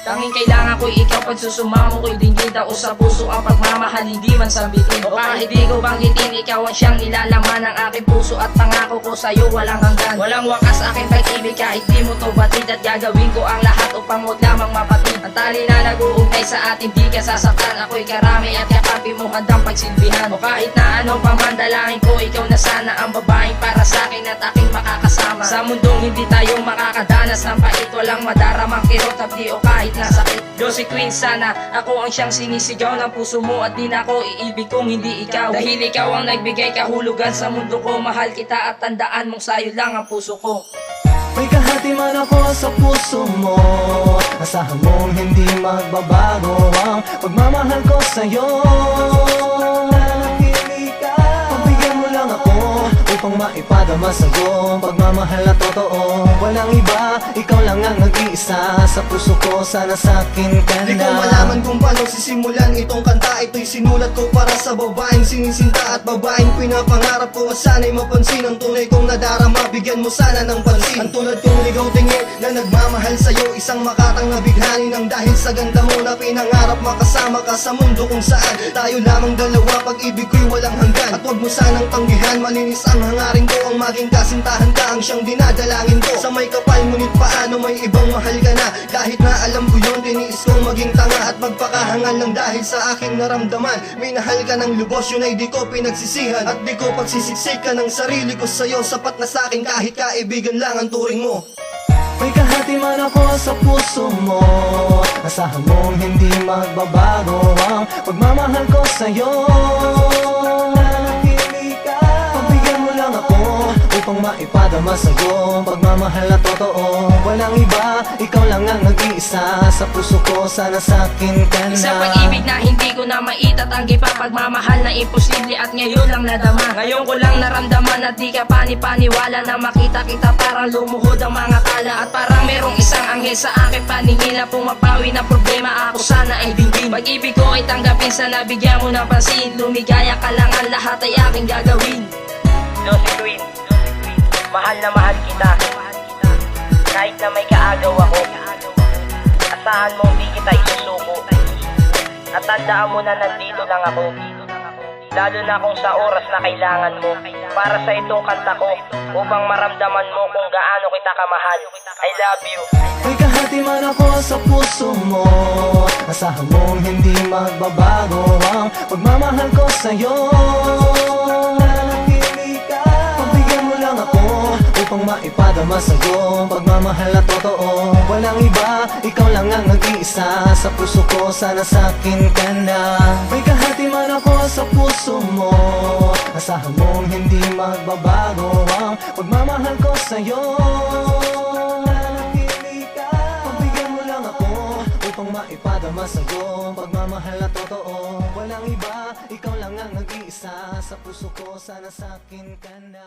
Tanging kailangan ko'y ikaw, pagsusumamo ko'y dinggin tao sa puso ang pagmamahal, hindi man sambitin. O kahit di ko banggitin, ikaw ang siyang nilalaman ng aking puso at pangako ko sa'yo walang hanggan. Walang wakas aking pag-ibig kahit di mo to batid, at gagawin ko ang lahat upang huwag lamang mapatid. Ang tali na nag-uugnay sa atin di ka sasaktan, ako'y karami at kakampi mo handang pagsilbihan. O kahit na ano pa man, dalangin ko ikaw na sana ang babaeng para sa'kin at aking makakasama. Sa mundong hindi tayo makakadanas ng pait, walang madaramang kirot, hapdi o kahit nasakit. Josie Queen, sana ako ang siyang sinisigaw ng puso mo at di na ako iibig kung hindi ikaw. Dahil ikaw ang nagbigay kahulugan sa mundo ko, mahal kita at tandaan mong sa'yo lang ang puso ko. May kahati man ako sa puso mo, asahan mong hindi magbabago ang pagmamahal ko sa'yo. Nanatili ka, pagbigyan mo lang ako upang maipadama sa'yo pagmamahal na totoo. Walang iba, ikaw lang ang nag-iisa sa puso ko, sana sa'kin ka na. Di ko malaman kung paano sisimulan itong kanta. Ito'y sinulat ko para sa babaeng sinisinta at babaeng pinapangarap ko. Sana'y mapansin ang tunay kong nadarama, bigyan mo sana ng pansin. Ang tulad kong ligaw tingin na nagmamahal sa'yo, isang makatang nabighani ng dahil sa ganda mo na pinangarap. Makasama ka sa mundo kung saan tayo lamang dalawa, pag-ibig ko'y walang hanggan. At huwag mo sanang tanggihan, malinis ang hangarin ko, ang maging kasintahan ka ang siyang dinadalangin ko. Sa may kapal ngunit paano may ibang mahal ka na, kahit na alam ko yun, tiniis kong maging tanga at magpakahangal lang dahil sa aking naramdaman. Minahal ka ng lubos, yun ay di ko pinagsisihan at di ko pagsisiksikan ng sarili ko sa'yo. Sapat na sa'kin kahit kaibigan lang ang turing mo. May kahati man ako sa puso mo, asahan mong hindi magbabago ang pagmamahal ko sa'yo. Nanatili ka, pagbigyan mo lang ako upang maipadama sa'yo pagmamahal na totoo. Walang iba, ikaw lang ang nag-iisa sa puso ko, sana sa'kin ka na. Isang pag-ibig na hindi ko na maitatanggi pa, pagmamahal na imposible at ngayon lang nadama. Ngayon ko lang naramdaman at di ka panipaniwala na makita kita parang lumuhod ang mga tala. At parang merong isang anghel sa aking paningin na pumapawi na problema ako sana ay dinggin. Pag-ibig ko ay tanggapin, sana bigyan mo ng pansin. Lumigaya ka lang, ang lahat ay aking gagawin. Josie Queen, mahal na mahal kita, kahit na may kaagaw ako. Asahan mo di kita isusuko, at tandaan mo na nandito lang ako, lalo na kung sa oras na kailangan mo. Para sa itong kanta ko, upang maramdaman mo kung gaano kita kamahal. I love you. May kahati man ako sa puso mo, asahan mong hindi magbabago ang pagmamahal ko sa'yo. Nanatili ka, pagbigyan mo lang ako upang maipadama sa'yo pagmamahal na totoo. Walang iba, ikaw lang ang nag-iisa sa puso ko, sana sa'kin ka na. May kahati man ako sa puso mo, asahan mong hindi magbabago ang pagmamahal ko sa'yo. Nanatili ka, pagbigyan mo lang ako upang maipadama sa'yo pagmamahal na totoo. Walang iba, ikaw lang ang nag-iisa sa puso ko, sana sa'kin ka na.